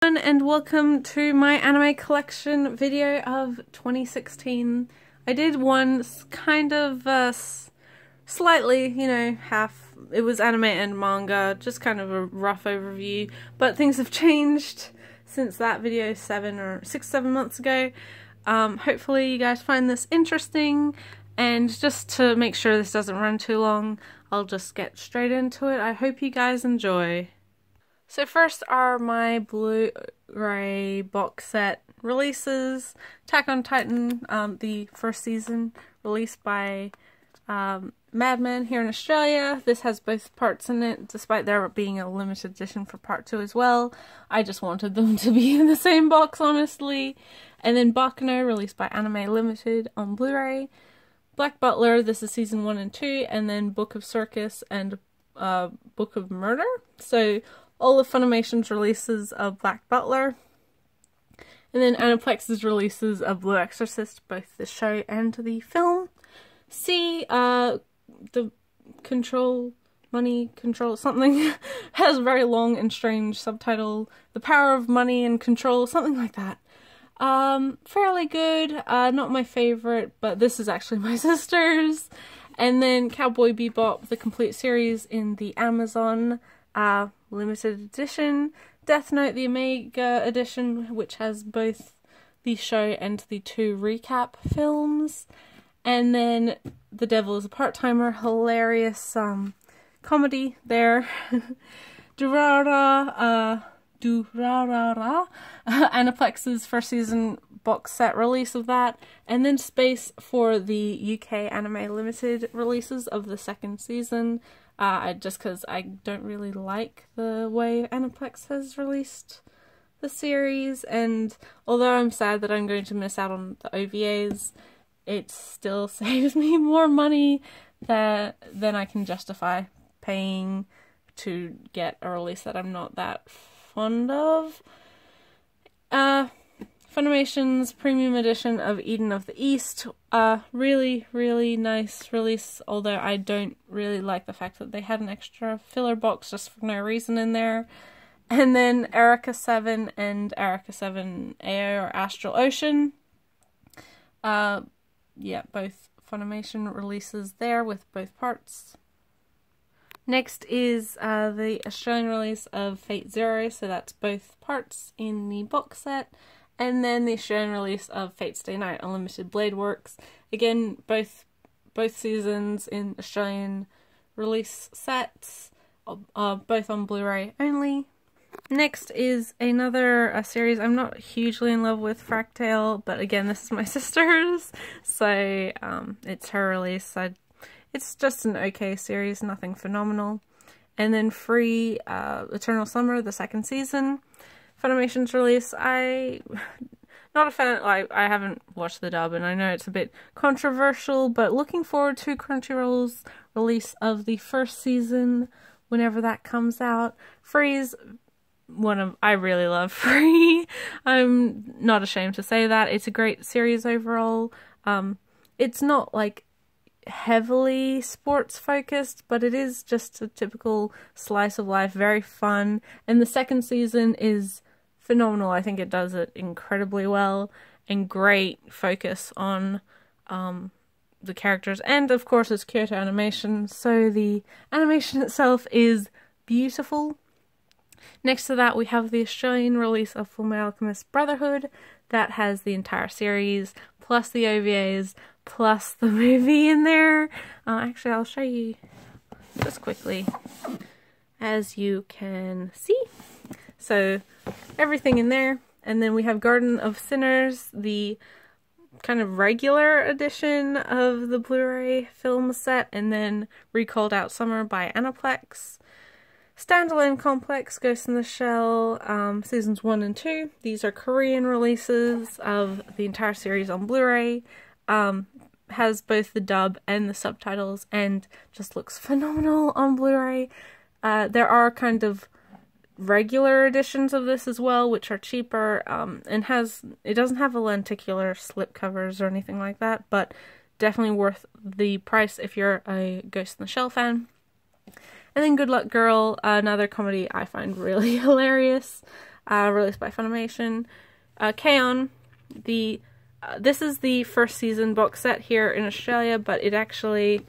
And welcome to my anime collection video of 2016. I did one kind of slightly, you know, half, it was anime and manga, just kind of a rough overview, but things have changed since that video 6-7 months ago. Hopefully you guys find this interesting, and just to make sure this doesn't run too long, I'll just get straight into it. I hope you guys enjoy. So first are my Blu-ray box set releases. Attack on Titan, the first season, released by Madman here in Australia. This has both parts in it, despite there being a limited edition for part 2 as well. I just wanted them to be in the same box, honestly. And then Baccano, released by Anime Limited on Blu-ray. Black Butler, this is season 1 and 2, and then Book of Circus and Book of Murder. So all of Funimation's releases of Black Butler. And then Aniplex's releases of Blue Exorcist, both the show and the film. C, the Money Control something, has a very long and strange subtitle. The Power of Money and Control, something like that. Fairly good, not my favorite, but this is actually my sister's. And then Cowboy Bebop, the complete series in the Amazon limited edition. Death Note, the Omega edition, which has both the show and the 2 recap films. And then The Devil is a Part-Timer, hilarious comedy there. Durarara, Aniplex's first season box set release of that, and then space for the UK Anime Limited releases of the second season, just because I don't really like the way Aniplex has released the series, and although I'm sad that I'm going to miss out on the OVAs, it still saves me more money than I can justify paying to get a release that I'm not that fond of. Funimation's premium edition of Eden of the East, really, really nice release, although I don't really like the fact that they had an extra filler box just for no reason in there. And then Eureka 7 and Eureka 7 AO, or Astral Ocean. Yeah, both Funimation releases there with both parts. Next is the Australian release of Fate Zero, so that's both parts in the box set. And then the Australian release of Fate Stay Night Unlimited Blade Works. Again, both seasons in Australian release sets, both on Blu-ray only. Next is another series I'm not hugely in love with, Fractale, but again, this is my sister's, so it's her release. It's just an okay series, nothing phenomenal. And then Free, Eternal Summer, the second season. Funimation's release, not a fan, I haven't watched the dub and I know it's a bit controversial, but looking forward to Crunchyroll's release of the first season whenever that comes out. Free's I really love Free. I'm not ashamed to say that. It's a great series overall. It's not like heavily sports focused, but it is just a typical slice of life, very fun, and the second season is phenomenal. I think it does it incredibly well, and great focus on the characters, and of course it's Kyoto Animation, so the animation itself is beautiful. Next to that we have the Australian release of Fullmetal Alchemist Brotherhood, that has the entire series, plus the OVAs, plus the movie in there. Actually, I'll show you just quickly, as you can see. So, everything in there. And then we have Garden of Sinners, the kind of regular edition of the Blu-ray film set, and then Recalled Out Summer by Aniplex. Standalone Complex, Ghost in the Shell, seasons 1 and 2. These are Korean releases of the entire series on Blu-ray. Has both the dub and the subtitles, and just looks phenomenal on Blu-ray. There are kind of regular editions of this as well, which are cheaper, and it doesn't have a lenticular slip covers or anything like that, but definitely worth the price if you're a Ghost in the Shell fan. And then Good Luck Girl, another comedy I find really hilarious. released by Funimation. K-On! This is the first season box set here in Australia, but it actually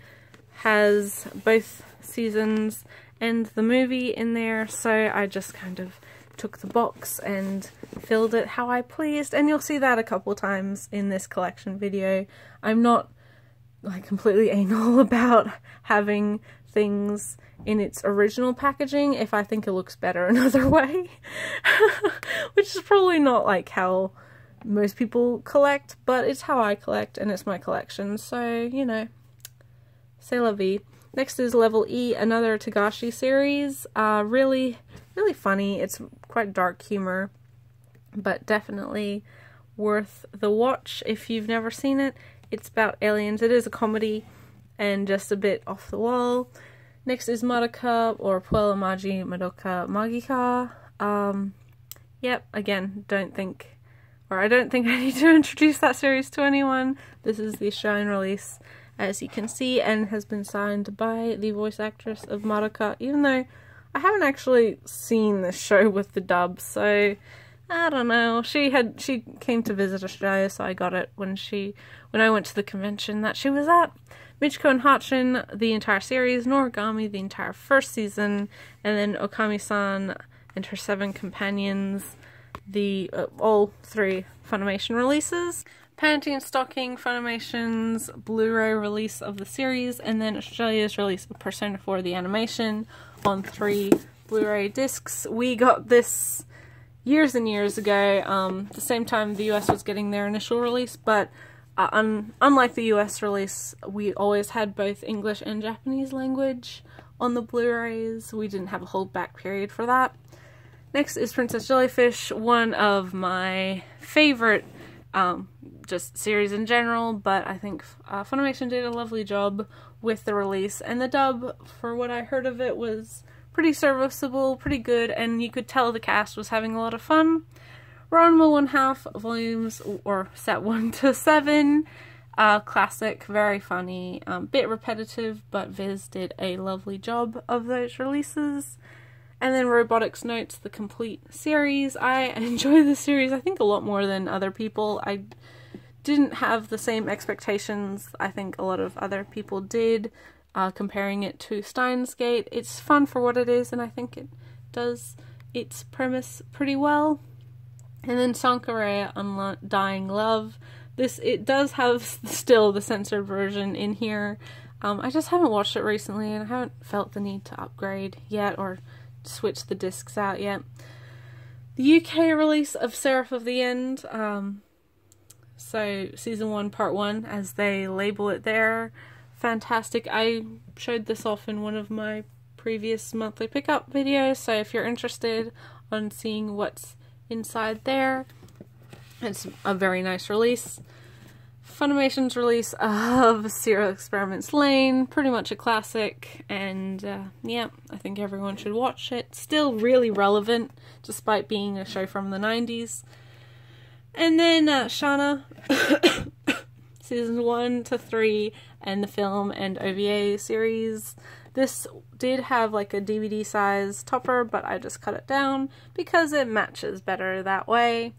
has both seasons and the movie in there, so I just kind of took the box and filled it how I pleased, and you'll see that a couple times in this collection video. I'm not like completely anal about having things in its original packaging if I think it looks better another way, which is probably not like how most people collect, but it's how I collect and it's my collection, so you know, c'est la vie. Next is Level E, another Togashi series. Really funny. It's quite dark humor, but definitely worth the watch if you've never seen it. It's about aliens. It is a comedy and just a bit off the wall. Next is Madoka, or Puella Magi Madoka Magica. Yep, again, I don't think I need to introduce that series to anyone. This is the Australian release, as you can see, and has been signed by the voice actress of Madoka, even though I haven't actually seen the show with the dub, so I don't know. She came to visit Australia, so I got it when I went to the convention that she was at. Michiko and Hatchin, the entire series, Noragami, the entire first season, and then Okami-san and her 7 companions, all 3 Funimation releases. Panty and Stocking, Funimation's Blu-ray release of the series, and then Australia's release of Persona 4 the animation on 3 Blu-ray discs. We got this years and years ago, the same time the US was getting their initial release, but unlike the US release, we always had both English and Japanese language on the Blu-rays. We didn't have a holdback period for that. Next is Princess Jellyfish, one of my favorite just series in general, but I think Funimation did a lovely job with the release, and the dub, for what I heard of it, was pretty serviceable, pretty good, and you could tell the cast was having a lot of fun. Ranma 1/2 volumes, or set 1 to 7, classic, very funny, bit repetitive, but Viz did a lovely job of those releases. And then Robotics Notes, the complete series. I enjoy this series, I think, a lot more than other people. I didn't have the same expectations I think a lot of other people did, comparing it to Steins Gate. It's fun for what it is, and I think it does its premise pretty well. And then Sankarea Undying Love. It does have still the censored version in here. I just haven't watched it recently, and I haven't felt the need to upgrade yet, or switch the discs out yet. The UK release of Seraph of the End, so season 1 part 1 as they label it there, fantastic. I showed this off in one of my previous monthly pickup videos, so if you're interested on seeing what's inside there, it's a very nice release. Funimation's release of Serial Experiments Lain, pretty much a classic, and yeah, I think everyone should watch it. Still really relevant, despite being a show from the 90s. And then Shana, seasons 1 to 3, and the film and OVA series. This did have like a DVD size topper, but I just cut it down because it matches better that way.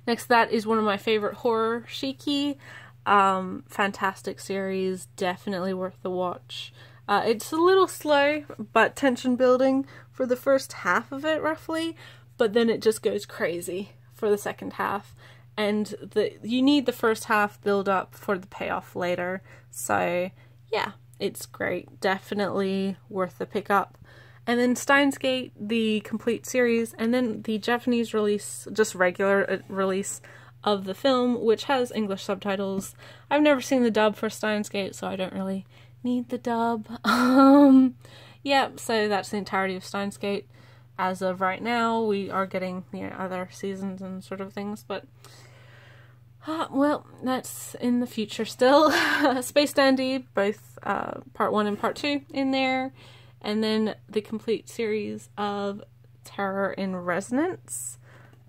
Next, that is one of my favorite horror, Shiki. Fantastic series, definitely worth the watch. It's a little slow, but tension building for the first half of it, roughly, but then it just goes crazy for the second half, and you need the first half build up for the payoff later, so yeah, it's great, definitely worth the pickup. And then Steins Gate, the complete series, and then the Japanese release, just regular release of the film, which has English subtitles. I've never seen the dub for Steins Gate, so I don't really need the dub. Yeah, so that's the entirety of Steins Gate. As of right now, we are getting, other seasons and sort of things, but well, that's in the future still. Space Dandy, both part 1 and part 2 in there. And then the complete series of Terror in Resonance.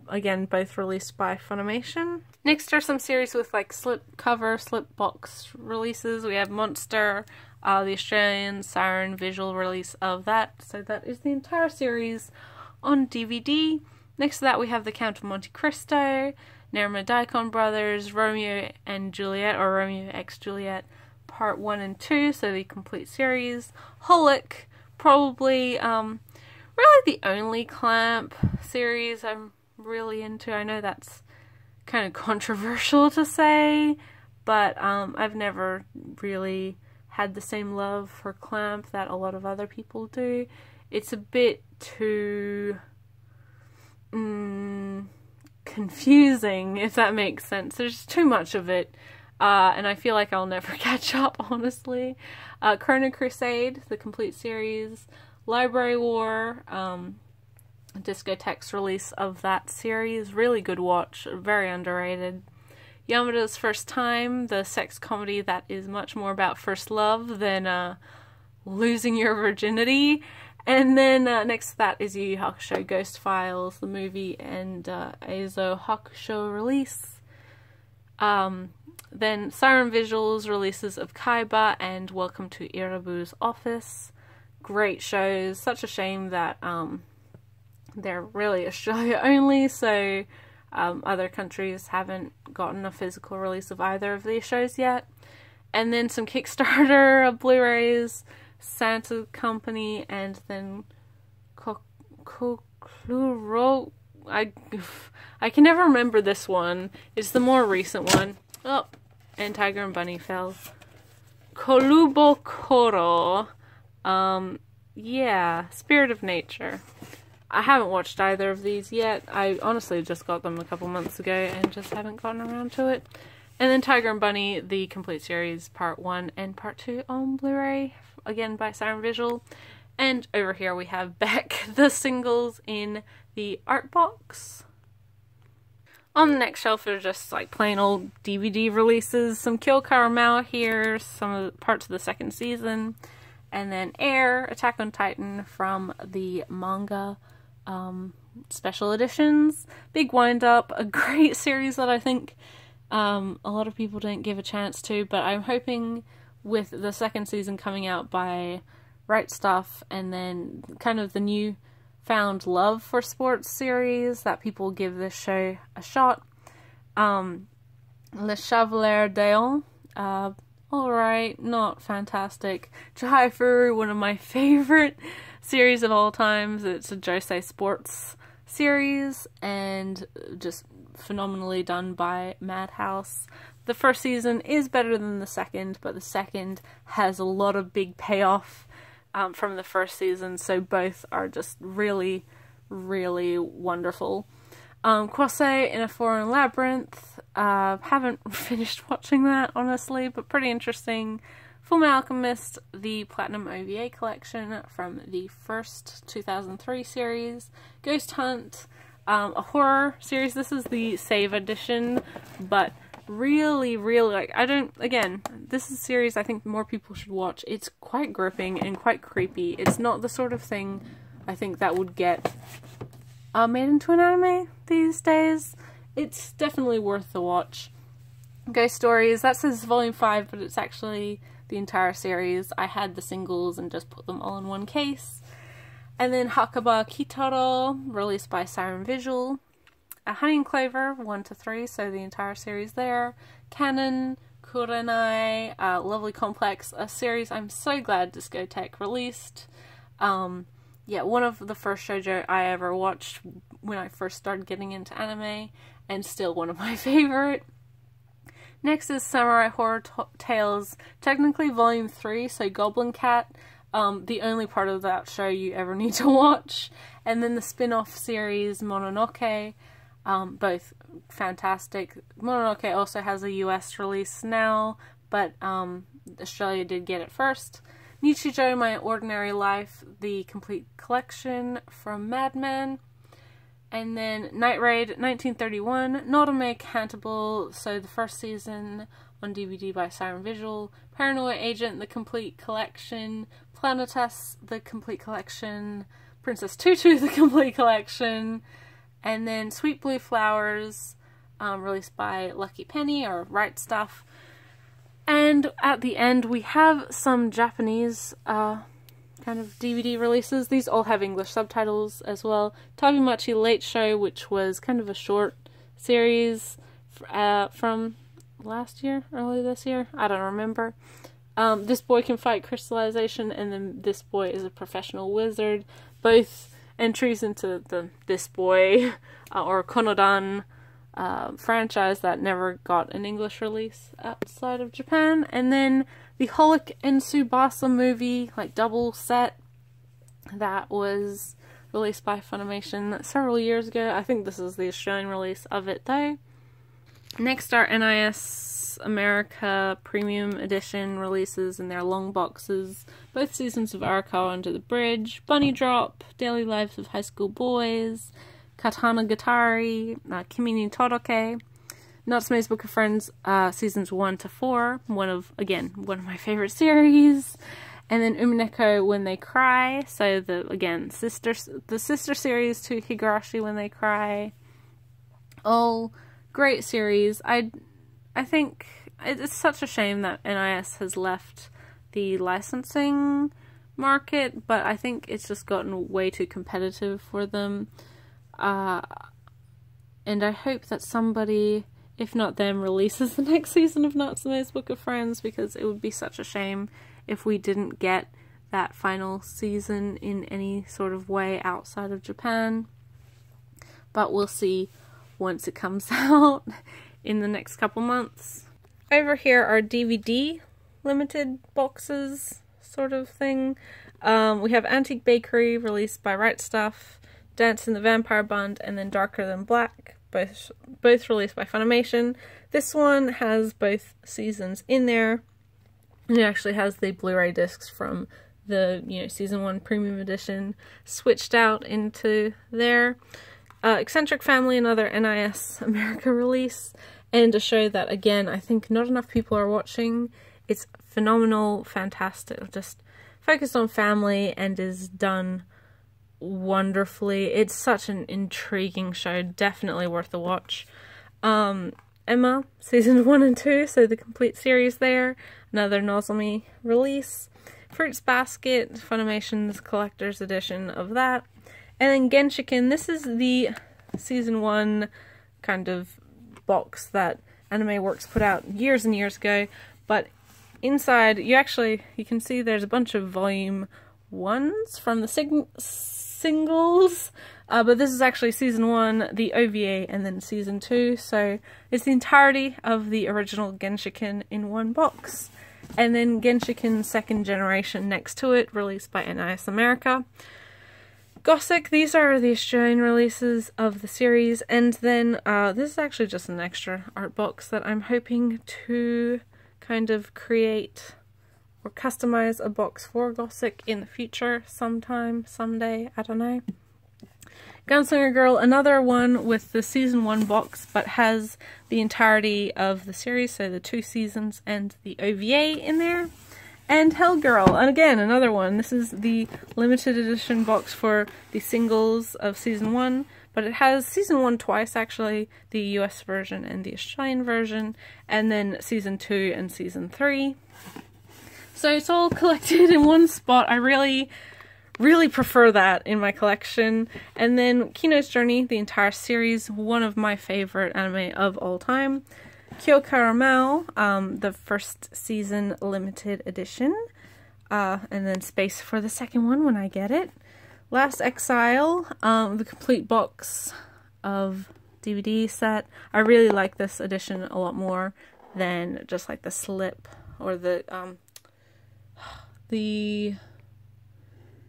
Again, both released by Funimation. Next are some series with like slipcover, slipbox releases. We have Monster, the Australian Siren visual release of that. So that is the entire series on DVD. Next to that we have The Count of Monte Cristo, Nerima Daikon Brothers, Romeo and Juliet, or Romeo x Juliet, Part 1 and 2, so the complete series. Holic, probably really the only Clamp series I'm really into. I know that's kind of controversial to say, but I've never really had the same love for Clamp that a lot of other people do. It's a bit too confusing, if that makes sense. There's too much of it, and I feel like I'll never catch up, honestly. Chrono Crusade, the complete series. Library War, Discotek's release of that series, really good watch, very underrated. Yamada's First Time, the sex comedy that is much more about first love than losing your virginity. And then next to that is Yu Yu Hakusho Ghost Files, the movie, and Eizo Hakusho release. Then Siren Visuals releases of Kaiba and Welcome to Irabu's Office. Great shows. Such a shame that they're really Australia only, so other countries haven't gotten a physical release of either of these shows yet. And then some Kickstarter of Blu-rays, Santa Company, and then Kokluro. I can never remember this one. It's the more recent one. Oh, and Tiger and Bunny fell. Kolubokoro. Yeah, Spirit of Nature. I haven't watched either of these yet. I honestly just got them a couple months ago and just haven't gotten around to it. And then Tiger and Bunny, the complete series, Part 1 and Part 2 on Blu-ray, again by Siren Visual. And over here we have Beck, the singles in the art box. On the next shelf are just like plain old DVD releases, some Kyo Karamao here, some of the parts of the second season, and then Air, Attack on Titan from the manga special editions. Big wind up, a great series that I think a lot of people didn't give a chance to, but I'm hoping with the second season coming out by Right Stuff and then kind of the new found love for sports series that people give this show a shot. Le Chevalier d'Eon, alright, not fantastic. Chihaya Furu, one of my favorite series of all times. It's a Josei sports series and just phenomenally done by Madhouse. The first season is better than the second, but the second has a lot of big payoff from the first season, so both are just really, really wonderful. Kwase in a Foreign Labyrinth, haven't finished watching that, honestly, but pretty interesting. Fullmetal Alchemist, the Platinum OVA collection from the first 2003 series. Ghost Hunt, a horror series. This is the Save edition, but really, really, like, again, this is a series I think more people should watch. It's quite gripping and quite creepy. It's not the sort of thing I think that would get made into an anime these days. It's definitely worth the watch. Ghost Stories, that says volume 5, but it's actually the entire series. I had the singles and just put them all in one case. And then Hakaba Kitaro, released by Siren Visual. Honey and Clover, 1 to 3, so the entire series there. Canon, Kurenai, Lovely Complex, a series I'm so glad Discotek released. Yeah, one of the first shoujo I ever watched when I first started getting into anime, and still one of my favorite. Next is Samurai Horror Tales, technically volume 3, so Goblin Cat, the only part of that show you ever need to watch. And then the spin-off series Mononoke, both fantastic. Mononoke also has a US release now, but Australia did get it first. Nichijou My Ordinary Life, the complete collection from Madman. And then Night Raid 1931, Nodome Cantabile, so the first season on DVD by Siren Visual. Paranoia Agent, the complete collection. Planetus, the complete collection. Princess Tutu, the complete collection. And then Sweet Blue Flowers, released by Lucky Penny, or Right Stuff. And at the end we have some Japanese kind of DVD releases. These all have English subtitles as well. Tabimachi Late Show, which was kind of a short series from last year, early this year, I don't remember. This Boy Can Fight Crystallization, and then This Boy is a Professional Wizard. Both entries into the This Boy or Konodan franchise that never got an English release outside of Japan. And then the Holic and Tsubasa movie, like double set, that was released by Funimation several years ago. I think this is the Australian release of it though. Next are NIS America Premium Edition releases in their long boxes. Both seasons of Arakawa Under the Bridge, Bunny Drop, Daily Lives of High School Boys, Katana Gatari, Kimi ni Toroke, Natsume's Book of Friends, seasons 1 to 4, one of my favorite series, and then Umineko When They Cry, so the sister series to Higurashi When They Cry. All great series. I think it's such a shame that NIS has left the licensing market, but I think it's just gotten way too competitive for them. And I hope that somebody, if not them, releases the next season of Natsume's Book of Friends, because it would be such a shame if we didn't get that final season in any sort of way outside of Japan. But we'll see once it comes out in the next couple months. Over here are DVD limited boxes sort of thing. We have Antique Bakery, released by Right Stuff, Dance in the Vampire Bund, and then Darker Than Black, both released by Funimation. This one has both seasons in there, and it actually has the Blu-ray discs from the season 1 premium edition switched out into there. Eccentric Family, another NIS America release, and a show that, again, I think not enough people are watching. It's phenomenal, fantastic, just focused on family and is done wonderfully. It's such an intriguing show, definitely worth a watch. Emma, seasons 1 and 2, so the complete series there, another Nozomi release. Fruits Basket, Funimation's collector's edition of that. And then Genshiken, this is the season 1 kind of box that Anime Works put out years and years ago, but inside you can see there's a bunch of volume 1s from the singles, but this is actually season 1, the OVA, and then season 2, so it's the entirety of the original Genshiken in one box. And then Genshiken Second Generation next to it, released by NIS America. Gothic, these are the Australian releases of the series, and then this is actually just an extra art box that I'm hoping to kind of create or customize a box for Gothic in the future someday, I don't know. Gunslinger Girl, another one with the season 1 box, but has the entirety of the series, so the 2 seasons and the OVA in there. And Hell Girl, and again, another one. This is the limited edition box for the singles of season 1, but it has season 1 twice, actually, the US version and the Australian version, and then season 2 and season 3. So it's all collected in one spot. I really prefer that in my collection. And then Kino's Journey, the entire series, one of my favorite anime of all time. Kyo Caramel, the first season limited edition, and then space for the second one when I get it. Last Exile, the complete box of DVD set. I really like this edition a lot more than just like the slip or the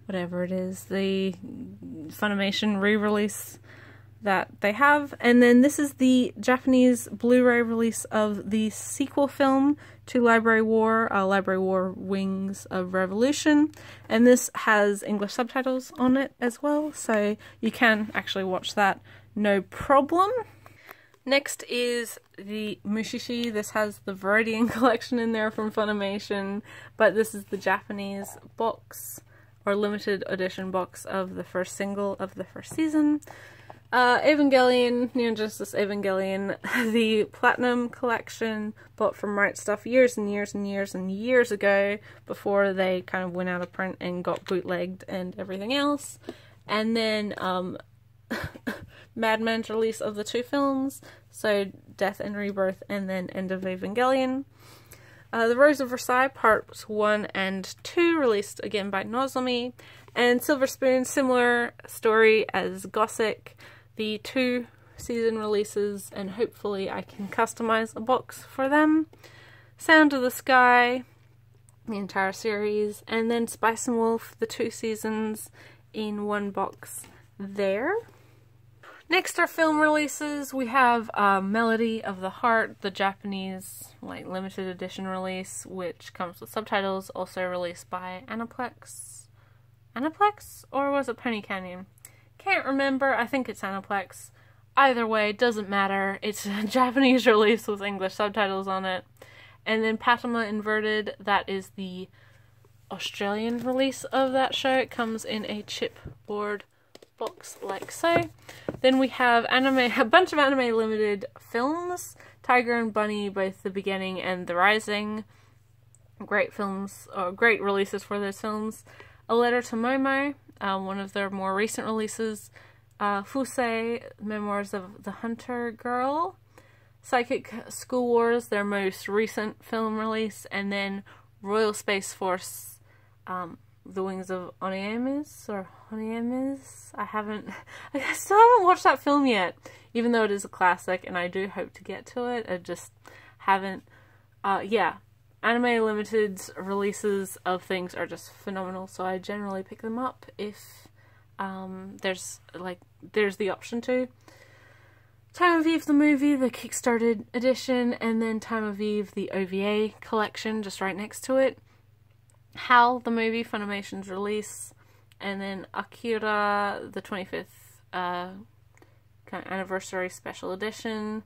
whatever it is, the Funimation re-release that they have. And then this is the Japanese Blu-ray release of the sequel film to Library War, Wings of Revolution, and this has English subtitles on it as well, so you can actually watch that no problem. Next is the Mushishi. This has the Viridian collection in there from Funimation, but this is the Japanese box or limited edition box of the first single of the first season. Evangelion, Neon Genesis Evangelion, the Platinum Collection, bought from Right Stuf years and years and years and years ago, before they kind of went out of print and got bootlegged and everything else. And then Madman's release of the 2 films, so Death and Rebirth and then End of Evangelion. The Rose of Versailles Parts 1 and 2, released again by Nozomi. And Silver Spoon, similar story as Gossick, the 2 season releases, and hopefully I can customize a box for them. Sound of the Sky, the entire series, and then Spice and Wolf, the 2 seasons in 1 box there. Next are film releases. We have Melody of the Heart, the Japanese limited edition release, which comes with subtitles, also released by Aniplex. Aniplex? Or was it Pony Canyon? Can't remember. I think it's Aniplex. Either way, doesn't matter. It's a Japanese release with English subtitles on it. And then Patama Inverted, that is the Australian release of that show. It comes in a chipboard box like so. Then we have a bunch of anime limited films. Tiger and Bunny, both the beginning and the rising. Great films, or great releases for those films. A Letter to Momo, one of their more recent releases. Fusei, Memoirs of the Hunter Girl. Psychic School Wars, their most recent film release. And then Royal Space Force, The Wings of Oniamis, or Oniamis? I still haven't watched that film yet, even though it is a classic, and I do hope to get to it. I just haven't. Yeah. Anime limited releases of things are just phenomenal, so I generally pick them up if there's the option to. Time of Eve the movie, the Kickstarted edition, and then Time of Eve the OVA collection just right next to it. Hal the movie, Funimation's release, and then Akira the 25th kind of anniversary special edition.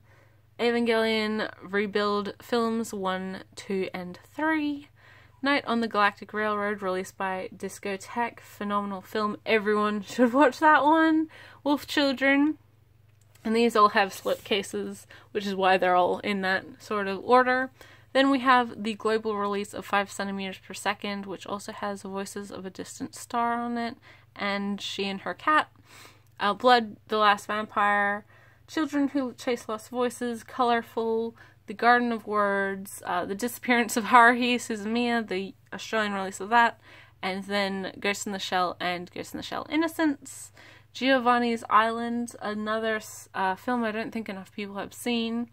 Evangelion Rebuild Films 1, 2, and 3. Night on the Galactic Railroad, released by Discotek. Phenomenal film. Everyone should watch that one. Wolf Children. And these all have slipcases, which is why they're all in that sort of order. Then we have the global release of 5 centimeters per second, which also has Voices of a Distant Star on it, and She and Her Cat. Blood, The Last Vampire. Children Who Chase Lost Voices, Colorful, The Garden of Words, The Disappearance of Haruhi Suzumiya, the Australian release of that, and then Ghost in the Shell and Ghost in the Shell Innocence. Giovanni's Island, another film I don't think enough people have seen.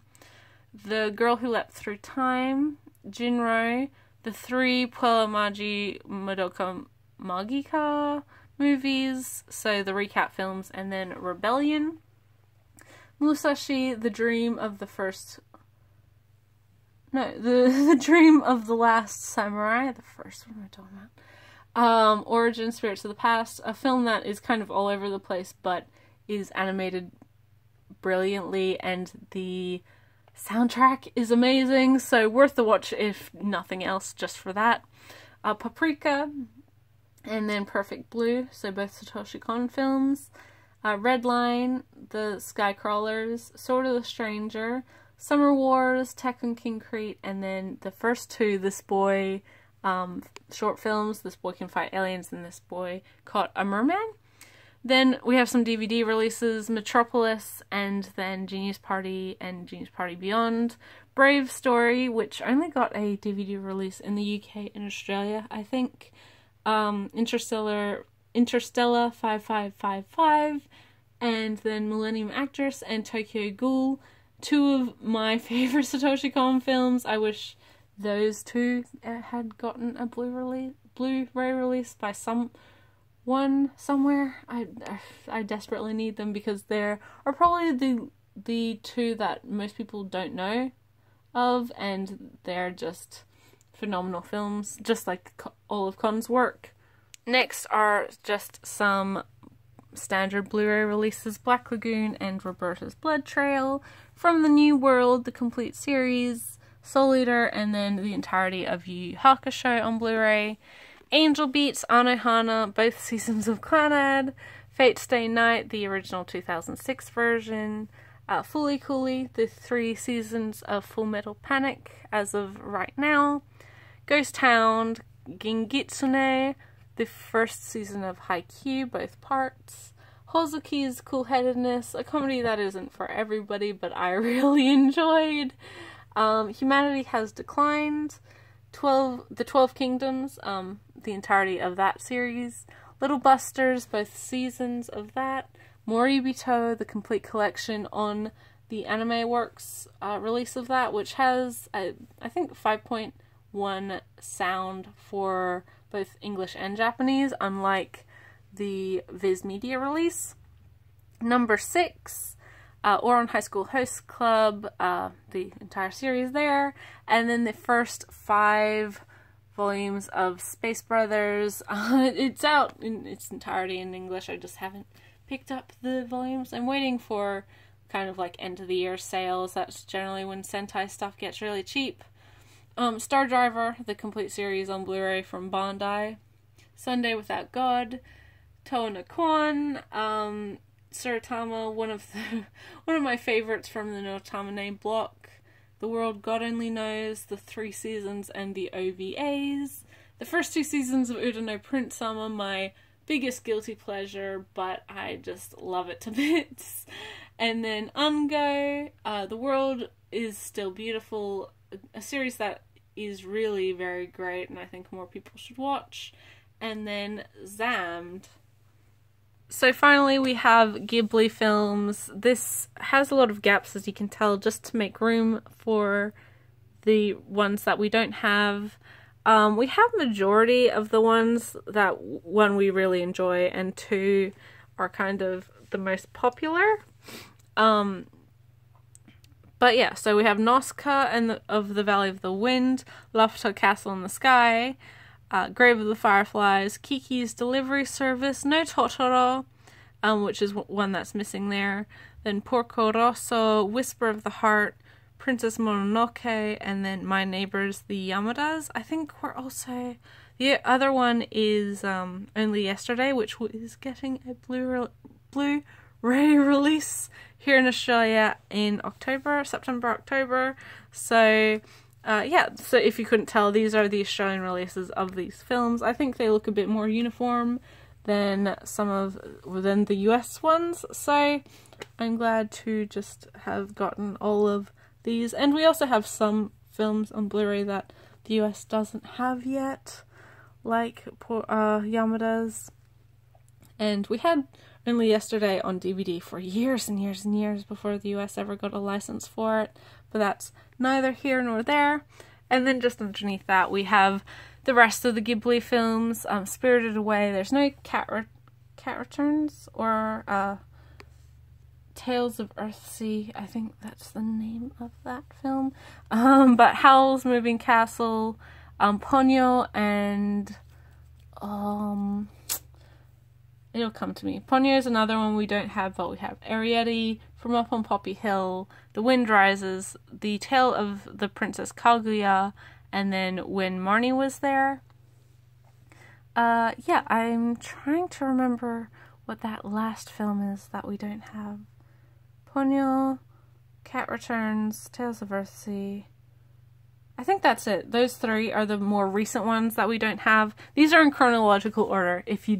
The Girl Who Leapt Through Time, Jinro, the 3 Puella Magi Madoka Magica movies, so the recap films, and then Rebellion. Musashi, The Dream of the First... No, the Dream of the Last Samurai. The first, what am I talking about? Origin, Spirits of the Past. A film that is kind of all over the place, but is animated brilliantly, and the soundtrack is amazing, so worth the watch if nothing else, just for that. Paprika, and then Perfect Blue, so both Satoshi Kon films. Redline, The Skycrawlers, Sword of the Stranger, Summer Wars, Tekken King Crete, and then the first 2 This Boy short films, This Boy Can Fight Aliens and This Boy Caught a Merman. Then we have some DVD releases, Metropolis, and then Genius Party and Genius Party Beyond. Brave Story, which only got a DVD release in the UK and Australia, I think. Interstellar 5555, and then Millennium Actress and Tokyo Ghoul. 2 of my favorite Satoshi Kon films. I wish those 2 had gotten a Blu-ray release by someone somewhere. I desperately need them because they are probably the 2 that most people don't know of, and they're just phenomenal films, just like all of Kon's work. Next are just some standard Blu-ray releases, Black Lagoon and Roberta's Blood Trail, From the New World, the complete series, Soul Eater, and then the entirety of Yu Yu Hakusho on Blu-ray, Angel Beats, Anohana, both seasons of Clannad, Fate Stay Night, the original 2006 version, Fooly Cooly, the 3 seasons of Full Metal Panic as of right now, Ghost Hound, Gingitsune, the 1st season of Haikyuu, both parts, Hozuki's Cool-Headedness, a comedy that isn't for everybody but I really enjoyed, Humanity Has Declined, The 12 Kingdoms, the entirety of that series, Little Busters, both seasons of that, Moribito, the complete collection on the Anime Works release of that, which has, I think, 5.1 sound for both English and Japanese, unlike the Viz Media release. Number 6, Ouran High School Host Club, the entire series there, and then the first 5 volumes of Space Brothers. It's out in its entirety in English, I just haven't picked up the volumes. I'm waiting for kind of like end of the year sales. That's generally when Sentai stuff gets really cheap. Star Driver, the complete series on Blu-ray from Bandai. Sunday Without God, Toonakon, Saritama, one of my favorites from the Notamane block. The World God Only Knows, the 3 seasons and the OVAs. The first 2 seasons of Uda no Prince Sama, my biggest guilty pleasure, but I just love it to bits. And then Ungo, The World is Still Beautiful, a series that is really very great and I think more people should watch. And then Zammed. So finally we have Ghibli films. This has a lot of gaps, as you can tell, just to make room for the ones that we don't have. We have majority of the ones that, 1, we really enjoy, and 2 are kind of the most popular. But yeah, so we have Nausicaa and of the Valley of the Wind, Laputa Castle in the Sky, Grave of the Fireflies, Kiki's Delivery Service, No Totoro, which is one that's missing there, then Porco Rosso, Whisper of the Heart, Princess Mononoke, and then My Neighbors the Yamadas. I think we're also... The other one is Only Yesterday, which is getting a Blu-ray release here in Australia in September, October. So... yeah, so if you couldn't tell, these are the Australian releases of these films. I think they look a bit more uniform than than the US ones, so I'm glad to just have gotten all of these. And we also have some films on Blu-ray that the US doesn't have yet, like Yamada's. And we had Only Yesterday on DVD for years and years and years before the US ever got a license for it, but that's neither here nor there. And then just underneath that we have the rest of the Ghibli films. Spirited Away, there's no Cat Returns or Tales of Earthsea, I think that's the name of that film. But Howl's Moving Castle, Ponyo, and it'll come to me. Ponyo is another one we don't have, but we have Arrietty, From Up on Poppy Hill, The Wind Rises, The Tale of the Princess Kaguya, and then When Marnie Was There. Yeah, I'm trying to remember what that last film is that we don't have. Ponyo, Cat Returns, Tales of Earthsea. I think that's it. Those 3 are the more recent ones that we don't have. These are in chronological order, if you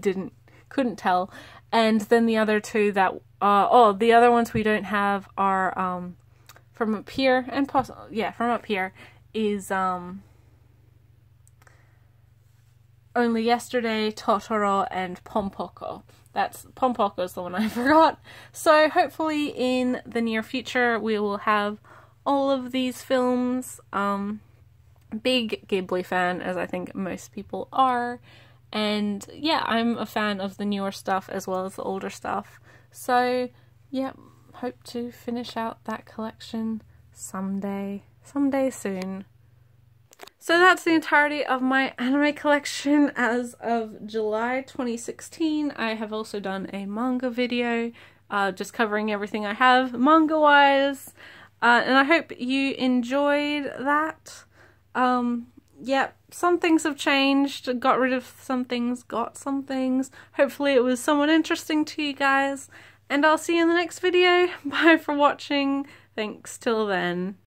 couldn't tell. And then the other 2 that the other ones we don't have are From Up Here, and From Up Here is Only Yesterday, Totoro, and Pompoko. Pompoko is the one I forgot. So hopefully in the near future we will have all of these films. Big Ghibli fan, as I think most people are. And yeah, I'm a fan of the newer stuff as well as the older stuff. So yeah, hope to finish out that collection someday soon. So that's the entirety of my anime collection as of July 2016. I have also done a manga video, just covering everything I have manga-wise, and I hope you enjoyed that. yep, some things have changed, got rid of some things, got some things. Hopefully it was somewhat interesting to you guys, and I'll see you in the next video. Bye for watching. Thanks till then.